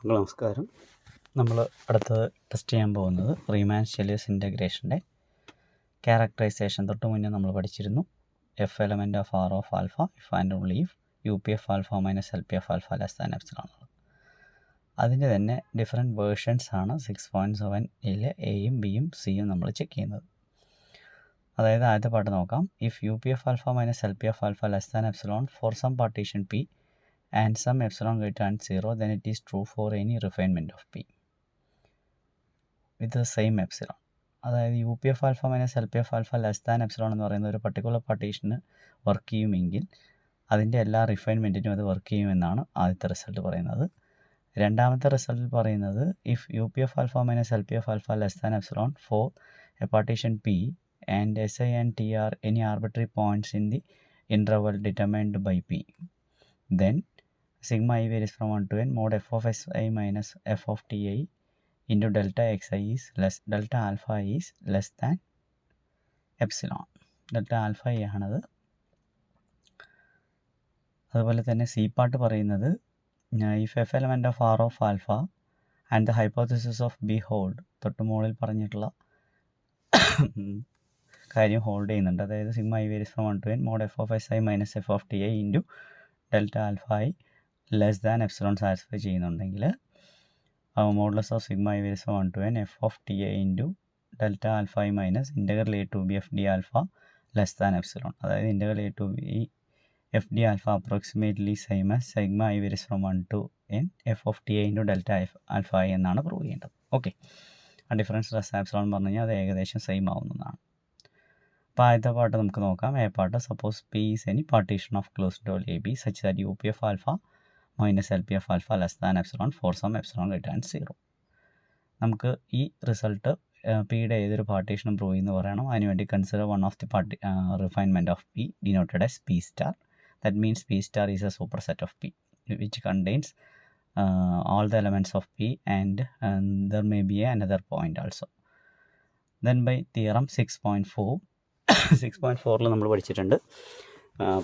നമസ്കാരം. നമ്മൾ അടുത്തത് ടെസ്റ്റ് ചെയ്യാൻ പോകുന്നത് റീമാൻ ഷെല്ലിയസ് ഇൻ്റഗ്രേഷൻ്റെ ക്യാരക്ടറൈസേഷൻ. തൊട്ട് മുന്നേ നമ്മൾ പഠിച്ചിരുന്നു. F element of R of alpha if and only if U P F alpha minus L P F alpha less than epsilon ആണ്. അതിൻ്റെ തന്നെ ഡിഫറെൻറ്റ് വേർഷൻസ് ആണ് 6.7ൽ എയും ബിയും സിയും നമ്മൾ ചെക്ക് ചെയ്യുന്നത്. അതായത് ആദ്യത്തെ പാട്ട് നോക്കാം. If U P F alpha minus L P F alpha less than epsilon for some partition P and some epsilon greater than 0, then it is true for any refinement of P with the same epsilon. അതായത് U P F alpha minus L P F alpha less than epsilon എന്ന് പറയുന്ന ഒരു particular പാർട്ടീഷന് work ചെയ്യുമെങ്കിൽ അതിൻ്റെ എല്ലാ റിഫൈൻമെൻറ്റിനും അത് work ചെയ്യുമെന്നാണ് ആദ്യത്തെ result പറയുന്നത്. രണ്ടാമത്തെ റിസൾട്ടിൽ പറയുന്നത് if U P F alpha minus L P F alpha less than epsilon for a partition P and S I and T are any arbitrary points in the interval determined by P, then sigma I varies from 1 to n mod f of si minus f of ti into delta xi is less delta alpha is less than epsilon. delta alpha i ആണത്. അതുപോലെ തന്നെ C part പറയുന്നത് if F element of R of alpha and the hypothesis of B hold, തൊട്ട് മുകളിൽ പറഞ്ഞിട്ടുള്ള കാര്യം hold ചെയ്യുന്നുണ്ട്. അതായത് sigma I varies from 1 to n mod f of si minus f of ti into delta alpha i less than epsilon satisfy ചെയ്യുന്നുണ്ടെങ്കിൽ modulus of sigma I varies from 1 to n F of T I into delta alpha i minus integral A to B F D alpha less than epsilon. അതായത് integral A to B F D alpha approximately same as sigma I varies from 1 to n F of T I into delta alpha i എന്നാണ് prove ചെയ്യേണ്ടത്. Okay, ആ difference less epsilon എന്ന് പറഞ്ഞു കഴിഞ്ഞാൽ അത് ഏകദേശം same ആവുന്നതാണ്. അപ്പോൾ ആദ്യത്തെ പാർട്ട് നമുക്ക് നോക്കാം. A part suppose P is any partition of closed doll A B such that U P F alpha minus L P F alpha less than epsilon for some epsilon greater than 0. നമുക്ക് ഈ result പിയുടെ ഏതൊരു പാർട്ടീഷനും prove ചെയ്യുന്നു പറയണം. അതിനുവേണ്ടി consider one of the refinement of P denoted as P star. That means P star is A super set of P which contains all the elements of P and there may be another point also. Then by theorem 6.4 നമ്മൾ പഠിച്ചിട്ടുണ്ട്.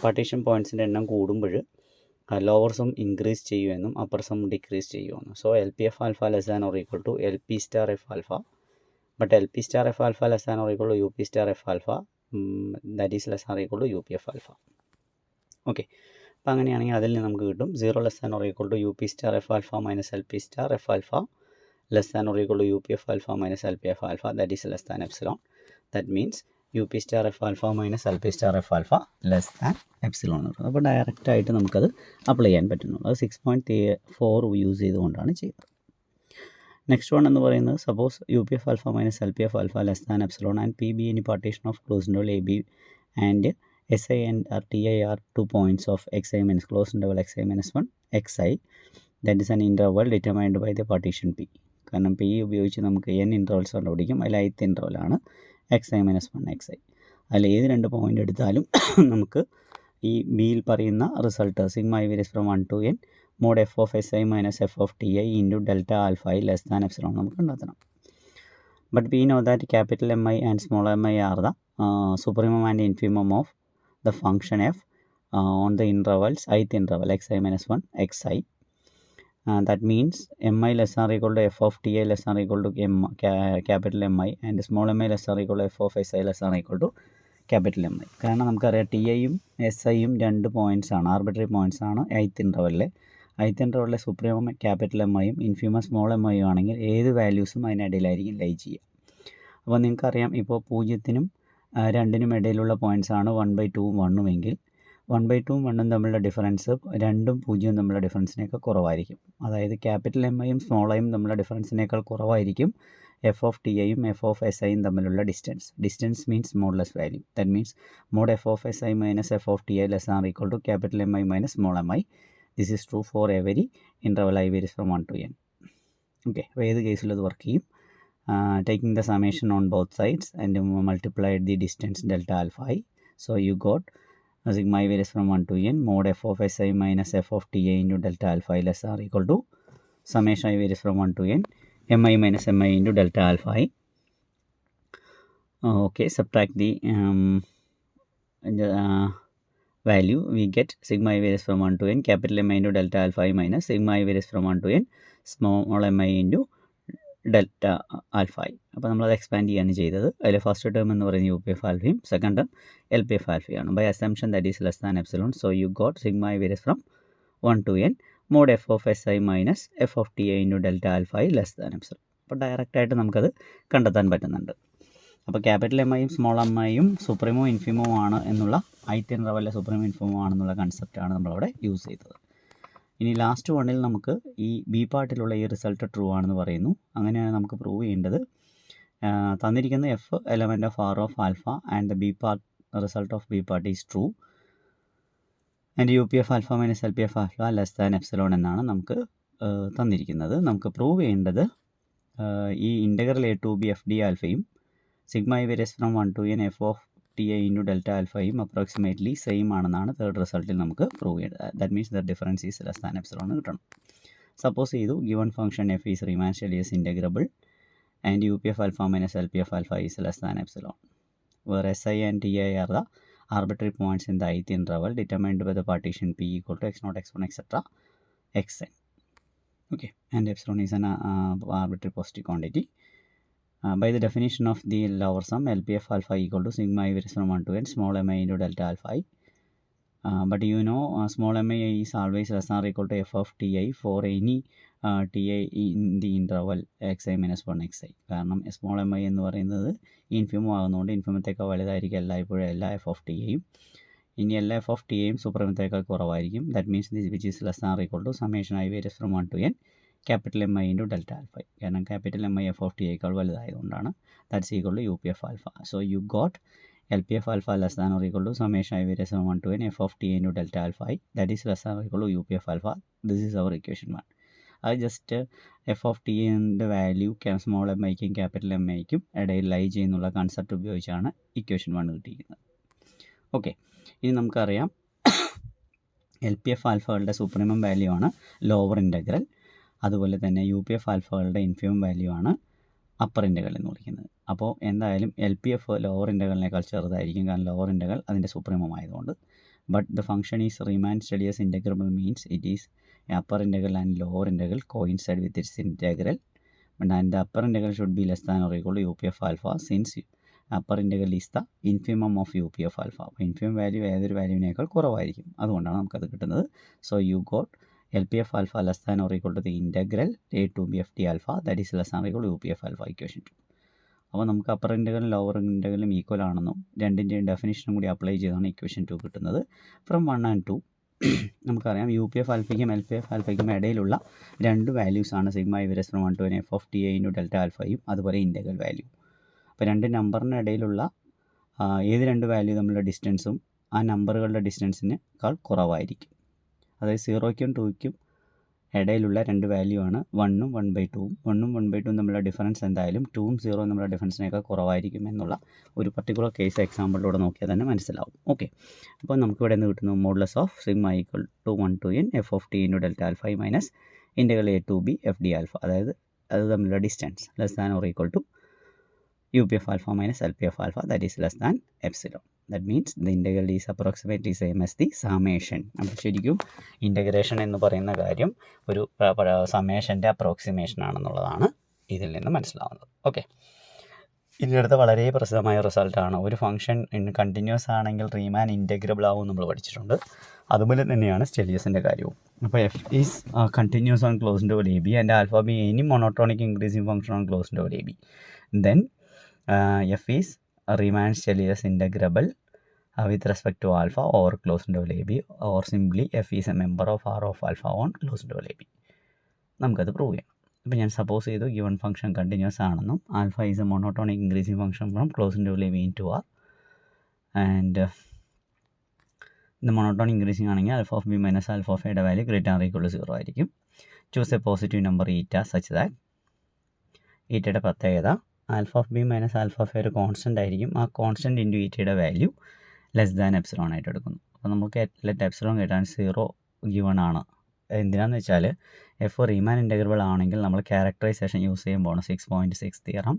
Partition പോയിൻറ്റ്സിൻ്റെ എണ്ണം കൂടുമ്പോൾ lower sum increase ചെയ്യുമെന്നും upper sum decrease ചെയ്യുമെന്നും. So L P F alpha less than or equal to L P star F alpha, but L P star F alpha less than or equal to U P star F alpha that is less or equal to U P F alpha. Okay, അപ്പോൾ അങ്ങനെയാണെങ്കിൽ അതിൽ നിന്ന് നമുക്ക് കിട്ടും 0 less than or equal to U P star F alpha minus L P star F alpha less than or equal to U P F alpha minus L P F alpha that is less than epsilon. That means U P star F alpha minus L P star F alpha less than epsilon എന്ന് പറയുന്നത്. അപ്പോൾ ഡയറക്റ്റായിട്ട് നമുക്കത് apply ചെയ്യാൻ പറ്റുന്നുള്ളൂ. അത് 6.4 use ചെയ്തുകൊണ്ടാണ് ചെയ്യുന്നത്. Next one എന്ന് പറയുന്നത് suppose U P F alpha minus L P F alpha less than epsilon and P be any partition of close interval A B and S I and T I are 2 points of X I minus closed interval X I minus 1 X I that is an interval determined by the partition P. കാരണം P ഉപയോഗിച്ച് നമുക്ക് n intervals കണ്ടുപിടിക്കും. അതിൽ ith ഇൻ്റർവലാണ് X I minus 1 X i. അതിൽ ഏത് 2 point എടുത്താലും നമുക്ക് ഈ ബിയിൽ പറയുന്ന result sigma I varies from 1 to n mod F of S I minus F of T I into delta alpha i less than epsilon നമുക്ക് കണ്ടെത്തണം. But we know that capital M i and small M i are the supremum and infimum of the function f on the intervals ith interval xi minus 1 xi. That means mi less than or equal to f of ti less than or equal to capital Mi and small mi less than or equal to f of si less than or equal to capital Mi. കാരണം നമുക്കറിയാം T ഐയും S ഐയും 2 points ആണ്, arbitrary points ആണ് ith ഇൻ്റർവലിലെ. ith ഇൻ്റർവലിലെ supremum capital M ഐയും infimum small M ഐയും ആണെങ്കിൽ ഏത് വാല്യൂസും അതിനിടയിലായിരിക്കും ലൈ ചെയ്യുക. അപ്പോൾ നിങ്ങൾക്കറിയാം ഇപ്പോൾ 0നും 2നും ഇടയിലുള്ള പോയിൻറ്റ്സ് ആണ് 1/2 1 എങ്കിൽ 1/2 1 തമ്മിലുള്ള ഡിഫറൻസ് 2ഉം 0 തമ്മിലുള്ള ഡിഫറൻസിനേക്കാൾ കുറവായിരിക്കും. അതായത് ക്യാപിറ്റൽ എം ഐയും സ്മോൾ ഐയും തമ്മിലുള്ള ഡിഫറൻസിനേക്കാൾ കുറവായിരിക്കും എഫ് ഓഫ് ടി ഐയും എഫ് ഓഫ് എസ് ഐയും തമ്മിലുള്ള distance means modulus value. That means mod F of S I minus F of T I less or equal to capital M I minus small M I. This is true for every interval I varies from 1 to n. Okay, അപ്പോൾ ഏത് കേസിലും അത് work ചെയ്യും. Taking the summation on both sides and multiplied the distance delta alpha I. So you got sigma I varies from 1 to n mod f of si minus f of ti into delta alpha I less or equal to summation I varies from 1 to n mi minus mi into delta alpha I. Okay, subtract the value, we get sigma I varies from 1 to n capital M into delta alpha I minus sigma I varies from 1 to n small M i into delta alpha I. അപ്പോൾ നമ്മളത് expand ചെയ്യാണ് ചെയ്തത്. അതിൽ first term എന്ന് പറയുന്നത് U P f ആൽഫയും second term L P f ആൽഫയാണ്. By assumption that is less than epsilon. So you got sigma I varies from 1 to n mod f of si minus f of ti into delta alpha i less than epsilon. അപ്പോൾ ഡയറക്റ്റായിട്ട് നമുക്കത് കണ്ടെത്താൻ പറ്റുന്നുണ്ട്. അപ്പോൾ capital M ഐയും small M ഐയും സുപ്രീമോ ഇൻഫിമോ ആണ് എന്നുള്ള ith ഇൻ്റർവെല്ലിലെ സുപ്രീമോ ഇൻഫിമോ ആണെന്നുള്ള കൺസെപ്റ്റാണ് നമ്മളവിടെ യൂസ് ചെയ്തത്. ഇനി ലാസ്റ്റ് വണ്ണിൽ നമുക്ക് ഈ ബി പാർട്ടിലുള്ള ഈ റിസൾട്ട് ട്രൂ ആണെന്ന് പറയുന്നു. അങ്ങനെയാണ് നമുക്ക് പ്രൂവ് ചെയ്യേണ്ടത്. തന്നിരിക്കുന്ന f element of R of alpha and the b part result of b part is true and U P F alpha minus L P F alpha less than epsilon എന്നാണ് നമുക്ക് തന്നിരിക്കുന്നത്. നമുക്ക് പ്രൂവ് ചെയ്യേണ്ടത് ഈ integral A to B F d ആൽഫയും sigma I varies from 1 to n F of T I into delta ആൽഫയും approximately same ആണെന്നാണ് third റിസൾട്ടിൽ നമുക്ക് പ്രൂവ് ചെയ്യേണ്ടത്. That means the difference is less than epsilon കിട്ടണം. Suppose ചെയ്തു given function f is Riemann Stieltjes integrable and U P F alpha minus L P F alpha is less than epsilon where si and ti are the arbitrary points in the ith interval determined by the partition p equal to x0, x1, etc. xn. Okay, and epsilon is an arbitrary positive quantity. By the definition of the lower sum, LPF alpha equal to sigma I varies from 1 to n small mi into delta alpha I. But you know small mi is always less than or equal to f of ti for any ti in the interval xi minus 1 xi. കാരണം small M I എന്ന് പറയുന്നത് ഇൻഫിമോ ആകുന്നതുകൊണ്ട് ഇൻഫിമത്തേക്കാൾ വലുതായിരിക്കും എല്ലായ്പ്പോഴും എല്ലാ F of T ഐയും. ഇനി എല്ലാ F of T ഐയും സുപ്രീമത്തേക്കാൾ കുറവായിരിക്കും. That means this which is less than or equal to summation I varies from 1 to n capital M i into delta alpha. കാരണം capital M i f of t ഐക്കാൾ വലുതായതുകൊണ്ടാണ്. That's equal to U P F alpha. So you got L P F alpha less than or equal to summation I varies from 1 to n F of T I into delta alpha I. That is less than or equal to U P F alpha. This is our equation 1. അത് just F of T എൻ്റെ value small M ഐക്കും capital M ഐക്കും ഇടയിൽ lie ചെയ്യുന്നുള്ള concept ഉപയോഗിച്ചാണ് equation 1 കിട്ടിയിരിക്കുന്നത്. Okay, ഇനി നമുക്കറിയാം L P F ആൽഫകളുടെ സുപ്രീമം വാല്യൂ ആണ് ലോവർ ഇൻ്റഗ്രൽ. അതുപോലെ തന്നെ യു പി എഫ് ആൽഫകളുടെ ഇൻഫിമം വാല്യൂ ആണ് അപ്പർ ഇൻ്റഗ്രൽ എന്ന് വിളിക്കുന്നത്. അപ്പോൾ എന്തായാലും എൽ പി എഫ് ലോവർ ഇൻ്റഗ്രലിനേക്കാൾ ചെറുതായിരിക്കും, കാരണം ലോവർ ഇൻ്റഗ്രൽ അതിൻ്റെ സുപ്രീമം ആയതുകൊണ്ട്. But the function is Riemann Stieltjes integrable means it is upper integral and lower integral coincide with its integral, and the upper integral should be less than or equal to UPF alpha since upper integral is the infimum of UPF alpha. അപ്പോൾ infimum value ഏതൊരു വാല്യൂവിനേക്കാൾ കുറവായിരിക്കും, അതുകൊണ്ടാണ് നമുക്കത് കിട്ടുന്നത്. So you got L P F alpha less than or equal to the integral a to b f d alpha that is less than or equal to UPF alpha equation 2. അപ്പോൾ നമുക്ക് upper ഇൻ്റഗ്രലും lower ഇൻ്റഗ്രലും equal ആണെന്നും രണ്ടിൻ്റെയും ഡെഫിനിഷനും കൂടി apply ചെയ്താണ് equation 2 കിട്ടുന്നത്. From 1 and 2 നമുക്കറിയാം U P F ആൽഫയ്ക്കും L P F ആൽഫയ്ക്കും ഇടയിലുള്ള രണ്ട് വാല്യൂസാണ് sigma I varies from 1 to n F of T I into delta ആൽഫയും അതുപോലെ ഇൻ്റഗ്രൽ വാല്യൂ. അപ്പോൾ രണ്ട് നമ്പറിന് ഇടയിലുള്ള ഏത് രണ്ട് വാല്യൂ തമ്മിലുള്ള ഡിസ്റ്റൻസും ആ നമ്പറുകളുടെ ഡിസ്റ്റൻസിനേക്കാൾ കുറവായിരിക്കും. അതായത് 0ക്കും 2ക്കും ഇടയിലുള്ള രണ്ട് വാല്യൂ ആണ് 1ഉം 1/2ഉം. 1ഉം 1/2ഉം തമ്മിലുള്ള ഡിഫറൻസ് എന്തായാലും 2ഉം 0ഉം തമ്മിലുള്ള ഡിഫറൻസിനേക്കാൾ കുറവായിരിക്കും എന്നുള്ള ഒരു പർട്ടിക്കുലർ കേസ് എക്സാമ്പിളിലൂടെ നോക്കിയാൽ തന്നെ മനസ്സിലാവും. ഓക്കെ, അപ്പോൾ നമുക്ക് ഇവിടെ നിന്ന് കിട്ടുന്നു modulus of sigma equal to 1 to n F of T into delta alpha minus integral A to B F D alpha. അതായത് അത് തമ്മിലുള്ള distance less than or equal to U P F alpha minus L P F alpha that is less than epsilon. That means the integral is approximately same as the summation. അപ്പോൾ ശരിക്കും integration എന്ന് പറയുന്ന കാര്യം ഒരു സമ്മേഷൻ്റെ approximation ആണെന്നുള്ളതാണ് ഇതിൽ നിന്ന് മനസ്സിലാവുന്നത്. Okay, ഇതിനടുത്ത് വളരെ പ്രസിദ്ധമായ റിസൾട്ടാണ്. ഒരു ഫംഗ്ഷൻ കണ്ടിന്യൂസ് ആണെങ്കിൽ റീമാൻ ഇൻ്റഗ്രബിൾ ആവും നമ്മൾ പഠിച്ചിട്ടുണ്ട്. അതുപോലെ തന്നെയാണ് സ്റ്റെലിയസിൻ്റെ കാര്യവും. അപ്പോൾ F is continuous on close interval A B and alpha be any monotonic increasing function on close interval A B. Then F is Riemann Stieltjes integrable with respect to alpha over closed interval AB, or simply f is a member of R of alpha on closed interval AB. നമുക്കത് prove ചെയ്യാം. അപ്പോൾ ഞാൻ suppose ചെയ്തു given function continuous ആണെന്നും alpha is a monotonic increasing function from closed interval AB into R, and ഇത് monotonic increasing ആണെങ്കിൽ alpha of B minus alpha of എയുടെ value greater or equal to 0 ആയിരിക്കും. Choose a positive number eta such that ഈറ്റയുടെ പ്രത്യേകത alpha of B minus alpha of A ഒരു constant ആയിരിക്കും. ആ constant into ഈറ്റയുടെ വാല്യൂ ലെസ് ദാൻ എപ്സിലോൺ ആയിട്ട് എടുക്കുന്നു. അപ്പോൾ നമുക്ക് ലെറ്റ് എപ്സിലോൺ കിട്ടാൻ 0 ഗിവൺ ആണ്. എന്തിനാണെന്ന് വെച്ചാൽ എഫ് റീമാൻ ഇൻ്റഗ്രബിൾ ആണെങ്കിൽ നമ്മൾ ക്യാരക്ടറൈസേഷൻ യൂസ് ചെയ്യുമ്പോൾ 6.6 theorem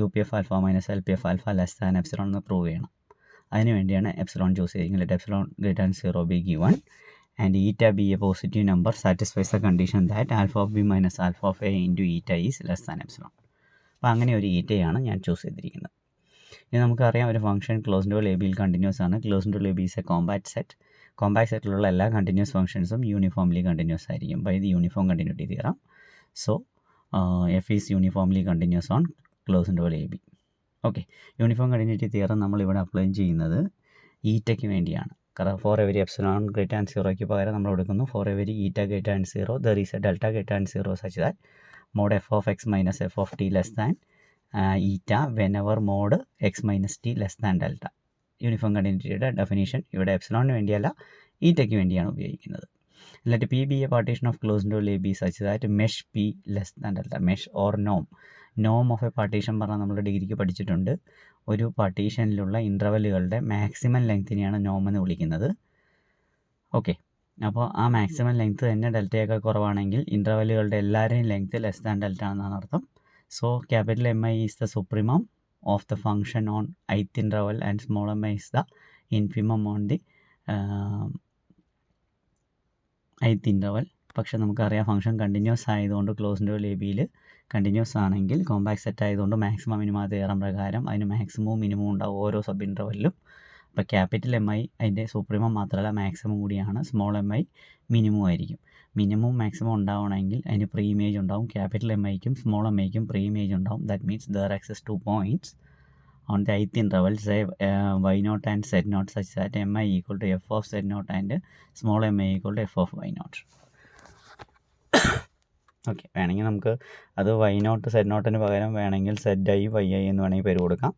U P F alpha minus L P F alpha less than epsilon എന്ന് പ്രൂവ് ചെയ്യണം. അതിന് വേണ്ടിയാണ് എപ്സിലോൺ ചൂസ് ചെയ്തിരിക്കുന്നത്. Let epsilon greater than 0 be given and eta be a positive number satisfies the condition that alpha of b minus alpha of a into eta is less than epsilon. അപ്പോൾ അങ്ങനെ ഒരു ഈറ്റയാണ് ഞാൻ choose ചെയ്തിരിക്കുന്നത്. ഇനി നമുക്കറിയാം ഒരു function close interval A ബിയിൽ continuous ആണ്. Close interval A B is a compact set. Compact സെറ്റിലുള്ള എല്ലാ കണ്ടിന്യൂസ് ഫംഗ്ഷൻസും യൂണിഫോംലി കണ്ടിന്യൂസ് ആയിരിക്കും by the uniform continuity theorem. So F is uniformly continuous on close interval A B. Okay, uniform continuity theorem നമ്മളിവിടെ apply ചെയ്യുന്നത് ഈറ്റയ്ക്ക് വേണ്ടിയാണ്. കാരണം for every epsilon greater and സീറോയ്ക്ക് പകരം നമ്മൾ എടുക്കുന്നു for every eta greater and zero there is A delta greater and zero such that mod F of X minus F of T less than eta whenever mod X minus T less than delta. Uniform കണ്ടിന്യൂറ്റിയുടെ definition ഇവിടെ എപ്സിലോണിന് വേണ്ടിയല്ല ഈറ്റയ്ക്ക് വേണ്ടിയാണ് ഉപയോഗിക്കുന്നത്. Let P be a partition of close interval A B such that mesh P less than delta. Mesh or നോം of a partition പറഞ്ഞാൽ നമ്മൾ ഡിഗ്രിക്ക് പഠിച്ചിട്ടുണ്ട്. ഒരു പാർട്ടീഷനിലുള്ള ഇൻ്റർവെല്ലുകളുടെ മാക്സിമം ലെങ്ത്തിനെയാണ് നോം എന്ന് വിളിക്കുന്നത്. ഓക്കെ, അപ്പോൾ ആ മാക്സിമം ലെങ്ത്ത് തന്നെ ഡെൽറ്റയേക്കാൾ കുറവാണെങ്കിൽ ഇൻ്റർവെല്ലുകളുടെ എല്ലാവരെയും ലെങ്ത്ത് ലെസ് ദാൻ ഡെൽറ്റ എന്നാണ് അർത്ഥം. So capital M I is the supremum of the function on ith interval and small M I is the infimum on the ith interval. പക്ഷേ നമുക്കറിയാം function continuous ആയതുകൊണ്ട് close interval A ബിയിൽ continuous ആണെങ്കിൽ compact set ആയതുകൊണ്ട് maximum minimum theorem പ്രകാരം അതിന് മാക്സിമവും മിനിമവും ഉണ്ടാവും ഓരോ സബ് ഇൻ്റർവെല്ലിലും. അപ്പോൾ ക്യാപിറ്റൽ എം ഐ അതിൻ്റെ സുപ്രീമം മാത്രമല്ല മാക്സിമം കൂടിയാണ്. സ്മോൾ എം ഐ മിനിമം ആയിരിക്കും. മിനിമവും മാക്സിമം ഉണ്ടാവണമെങ്കിൽ അതിന് പ്രീ ഇമേജ് ഉണ്ടാവും. ക്യാപിറ്റൽ എം ഐക്കും സ്മോൾ എം ഐക്കും പ്രീ ഇമേജ് ഉണ്ടാവും. That means there exists 2 points on the ith interval, say y0 and z0 such that mi equal to f of z0 and small mi equal to f of y0. Okay, വേണമെങ്കിൽ നമുക്ക് അത് y0 z0ന് പകരം വേണമെങ്കിൽ zi yi എന്ന് വേണമെങ്കിൽ പേര് കൊടുക്കാം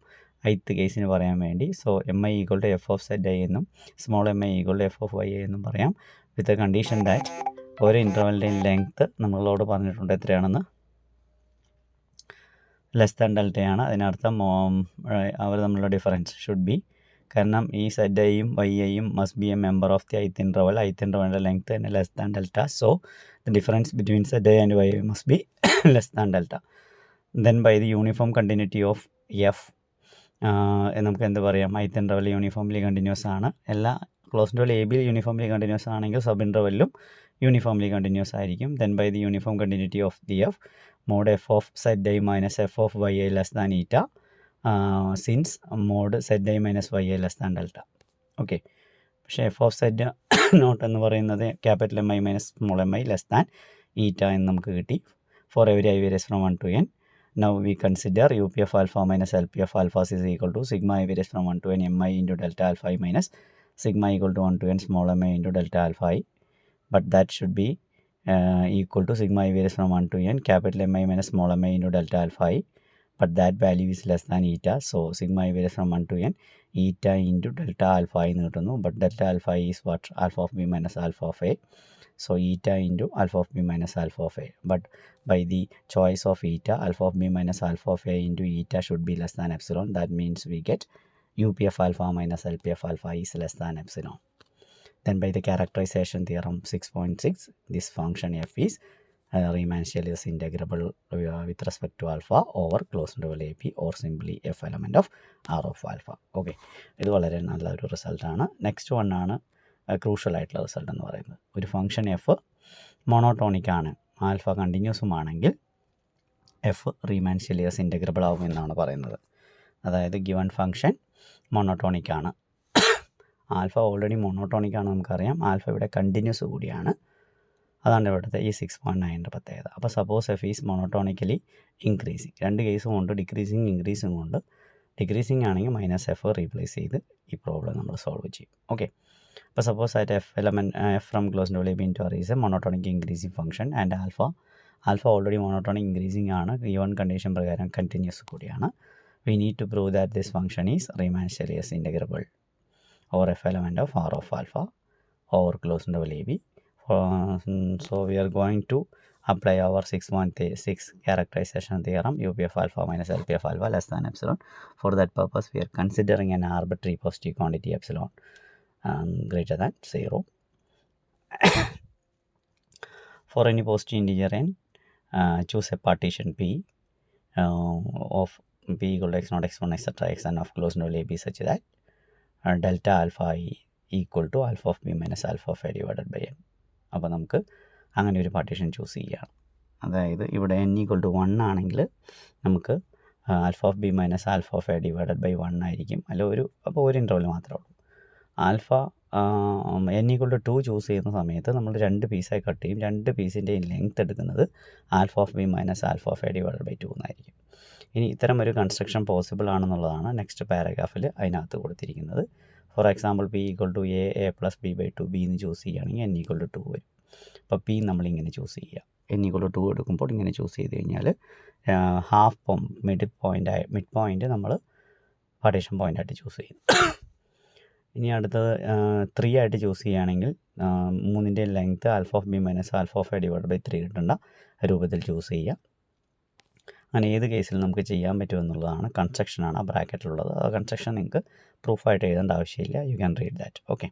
ith കേസിന് പറയാൻ വേണ്ടി. So mi equal to F of zi എന്നും small mi equal to F of y എന്നും പറയാം വിത്ത് ദ കണ്ടീഷൻ ദാറ്റ് ഓരോ ഇൻ്റർവെലിൻ്റെയും ലെങ്ത്ത് നമ്മളോട് പറഞ്ഞിട്ടുണ്ട് എത്രയാണെന്ന്, ലെസ് ദാൻ ഡെൽറ്റയാണ്. അതിനർത്ഥം അവർ തമ്മിലുള്ള ഡിഫറൻസ് ഷുഡ് ബി, കാരണം ഈ ഐയും വൈയും must be a member of the ith interval. ith ഇൻ്റർവലിൻ്റെ ലെങ്ത്ത് തന്നെ less than delta. So the difference between I and Y must be less than delta. Then by the uniform continuity of F നമുക്ക് എന്ത് പറയാം, ith interval uniformly continuous ആണ്. എല്ലാ close interval A ബിയിൽ uniformly continuous ആണെങ്കിൽ sub ഇൻ്റർവെല്ലും uniformly continuous ആയിരിക്കും. Then by the uniform continuity of the F mod F of zi minus F of Y I less than eta since mod zi minus Y I less than delta. Okay, പക്ഷേ F of z nought എന്ന് പറയുന്നത് capital M I minus small M I less than eta എന്ന് നമുക്ക് കിട്ടി for every I varies from 1 to n. Now we consider UP of alpha minus LP of alpha is equal to sigma I varies from 1 to n mi into delta alpha I minus sigma equal to 1 to n small mi into delta alpha I. But that should be equal to sigma I varies from 1 to n capital Mi minus small mi into delta alpha I. But that value is less than eta. So sigma I varies from 1 to n eta into delta alpha I എന്ന് കിട്ടുന്നു. But delta alpha I is what? Alpha of b minus alpha of a. So eta into alpha of b minus alpha of a. But by the choice of eta, alpha of b minus alpha of a into eta should be less than epsilon. That means we get UP of alpha minus LP of alpha is less than epsilon. Then by the characterization theorem 6.6, this function f is Riemann-Stieltjes integrable with respect to alpha over closed interval AP or simply f element of R of alpha. Okay, ഇത് വളരെ നല്ലൊരു റിസൾട്ടാണ്. Next one ആണ് crucial ആയിട്ടുള്ള result എന്ന് പറയുന്നത്. ഒരു function F monotonic ആണ്, ആൽഫ കണ്ടിന്യൂസുമാണെങ്കിൽ എഫ് റീമാൻ-സ്റ്റിൽറ്റിയസ് ഇൻ്റഗ്രബിൾ ആവും എന്നാണ് പറയുന്നത്. അതായത് ഗിവൺ ഫംഗ്ഷൻ മോണോട്ടോണിക് ആണ്, ആൽഫ ഓൾറെഡി മോണോട്ടോണിക് ആണ് നമുക്കറിയാം, ആൽഫ ഇവിടെ കണ്ടിന്യൂസ് കൂടിയാണ്. അതാണ് ഇവിടുത്തെ ഈ 6.9 പ്രത്യേകത. അപ്പോൾ suppose F is monotonically increasing, രണ്ട് കേസും ഉണ്ട്, ഡിക്രീസിങ് ഇൻക്രീസിങ് ഉണ്ട്. ഡിക്രീസിങ് ആണെങ്കിൽ മൈനസ് എഫ് റീപ്ലേസ് ചെയ്ത് ഈ പ്രോബ്ലം നമ്മൾ സോൾവ് ചെയ്യും. ഓക്കെ, അപ്പോൾ സപ്പോസ് ആയിട്ട് F element F from close interval B into R is a monotonic increasing function and alpha already monotonic increasing ആണ്, ഗിവൺ കണ്ടീഷൻ പ്രകാരം കണ്ടിന്യൂസ് കൂടിയാണ്. We need to prove that this function is Riemann Stieltjes integrable or f element of R of alpha over closed interval AB. So we are going to apply our 6.6 characterization theorem, UP of alpha minus LP of alpha less than epsilon. For that purpose we are considering an arbitrary positive quantity epsilon greater than 0. For any positive integer n, choose a partition P of P equal to x0, x1, etc. xn of closed interval AB such that delta alpha I equal to alpha of B minus alpha of A divided by N. അപ്പോൾ നമുക്ക് അങ്ങനെ ഒരു partition choose ചെയ്യാം. അതായത് ഇവിടെ n equal to 1 ആണെങ്കിൽ നമുക്ക് alpha of B minus alpha of A divided by 1 ആയിരിക്കും. അല്ല അപ്പോൾ ഒരു ഇൻ്റർവൽ മാത്രമേ ഉള്ളൂ. Alpha n equal to 2 choose ചെയ്യുന്ന സമയത്ത് നമ്മൾ 2 പീസായി കട്ട് ചെയ്യും. 2 പീസിൻ്റെയും ലെങ്ത് എടുക്കുന്നത് alpha of B minus alpha of A divided by 2 എന്നായിരിക്കും. ഇനി ഇത്തരം ഒരു കൺസ്ട്രക്ഷൻ പോസിബിൾ ആണെന്നുള്ളതാണ് നെക്സ്റ്റ് പാരഗ്രാഫിൽ അതിനകത്ത് കൊടുത്തിരിക്കുന്നത്. For example P equal to A plus B by 2 B എന്ന് ചൂസ് ചെയ്യുകയാണെങ്കിൽ n ഈക്വൽ ടു 2 വരും. അപ്പോൾ പി നമ്മളിങ്ങനെ ചൂസ് ചെയ്യുക. n ഈക്വൽ ടു 2 എടുക്കുമ്പോൾ ഇങ്ങനെ ചൂസ് ചെയ്ത് കഴിഞ്ഞാൽ ഹാഫ് മിഡ് പോയിൻ്റ് നമ്മൾ പാർട്ടീഷൻ പോയിൻ്റായിട്ട് ചൂസ് ചെയ്യും. ഇനി അടുത്തത് 3 ആയിട്ട് ചൂസ് ചെയ്യുകയാണെങ്കിൽ 3ൻ്റെ length alpha of B minus alpha of A divide by 3 കിട്ടേണ്ട രൂപത്തിൽ ചൂസ് ചെയ്യുക. അങ്ങനെ ഏത് കേസിൽ നമുക്ക് ചെയ്യാൻ പറ്റുമെന്നുള്ളതാണ് കൺസ്ട്രക്ഷനാണ് ആ ബ്രാക്കറ്റിലുള്ളത്. ആ കൺസ്ട്രക്ഷൻ നിങ്ങൾക്ക് പ്രൂഫായിട്ട് എഴുതേണ്ട ആവശ്യമില്ല. You can read that. Okay.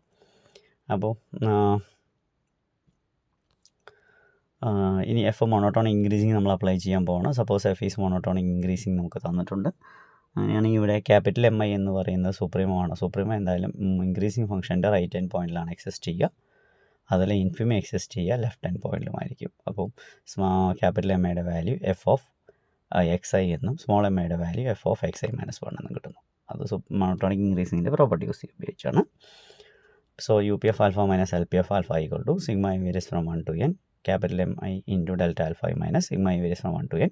അപ്പോൾ ഇനി എഫ് മോണോട്ടോണിക് ഇൻക്രീസിങ് നമ്മൾ അപ്ലൈ ചെയ്യാൻ പോകണം. Suppose F is monotonic increasing നമുക്ക് തന്നിട്ടുണ്ട്. അങ്ങനെയാണെങ്കിൽ ഇവിടെ ക്യാപിറ്റൽ എം ഐ എന്ന് പറയുന്നത് സുപ്രീമോ ആണ്. സുപ്രീമോ എന്തായാലും ഇൻക്രീസിങ് ഫംഗ്ഷൻ്റെ റൈറ്റ് ഹാൻഡ് പോയിന്റിലാണ് എക്സിസ്റ്റ് ചെയ്യുക. അതിൽ ഇൻഫിമി എക്സിസ്റ്റ് ചെയ്യുക ലെഫ്റ്റ് ഹാൻഡ് പോയിന്റിലുമായിരിക്കും. അപ്പോൾ ക്യാപിറ്റൽ എം ഐയുടെ value F of X I എന്നും സ്മോൾ എം ഐയുടെ value F of X I minus 1 എന്നും കിട്ടുന്നു. അത് മോണോട്ടോണിക് ഇൻക്രീസിങ്ങിൻ്റെ പ്രോപ്പർട്ടി ഉപയോഗിച്ചാണ്. So U P F alpha minus L P F alpha equal to sigma I varies from 1 to n capital M I into delta alpha I minus sigma I varies from 1 to n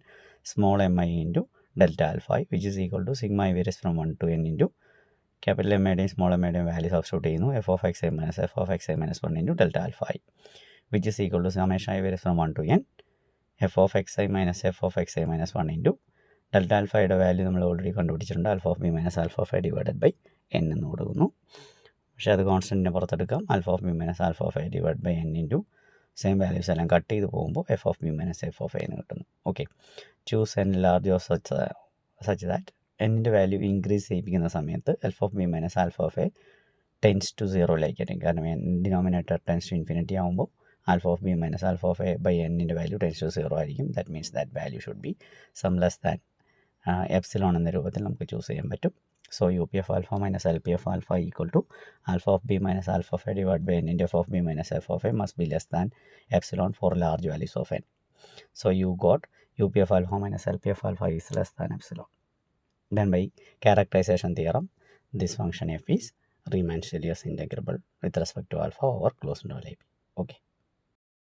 small m I into delta alpha I, which is equal to sigma I varies from 1 to n into capital M I small m I value substitute ചെയ്യുന്നു f of x I minus f of x I minus 1 into delta alpha I, which is equal to summation I varies from 1 to n f of x I minus f of x I minus 1 into delta alpha യുടെ value നമ്മൾ already കണ്ടുപിടിച്ചിട്ടുണ്ട്. Alpha of B minus alpha of A divided by n എന്ന് കൊടുക്കുന്നു. പക്ഷേ അത് കോൺസ്റ്റൻറ്റിനെ പുറത്തെടുക്കാം. Alpha of B minus alpha of A divide by n into same values എല്ലാം കട്ട് ചെയ്ത് പോകുമ്പോൾ F of B minus F of A എന്ന് കിട്ടുന്നു. Okay. Choose N large of such that എന്നിൻ്റെ വാല്യൂ ഇൻക്രീസ് ചെയ്യിപ്പിക്കുന്ന സമയത്ത് F of B minus alpha of A tense to 0ലേക്ക് ആയിരിക്കും. കാരണം ഡിനോമിനേറ്റർ ടെൻസ് ടു ഇൻഫിനിറ്റി ആകുമ്പോൾ alpha of B minus alpha of A by എന്നിൻ്റെ വാല്യൂ ടെൻസ് ടു 0 ആയിരിക്കും. That means that value should be some less than epsilon എന്ന രൂപത്തിൽ നമുക്ക് choose ചെയ്യാൻ പറ്റും. So UPF alpha minus LPF alpha equal to alpha of b minus alpha of a divided by n into f of b minus f of a must be less than epsilon for large values of n. So you got UPF alpha minus LPF alpha is less than epsilon. Then by characterization theorem, this function f is Riemann-Stieltjes integrable with respect to alpha over closed interval ab. Okay.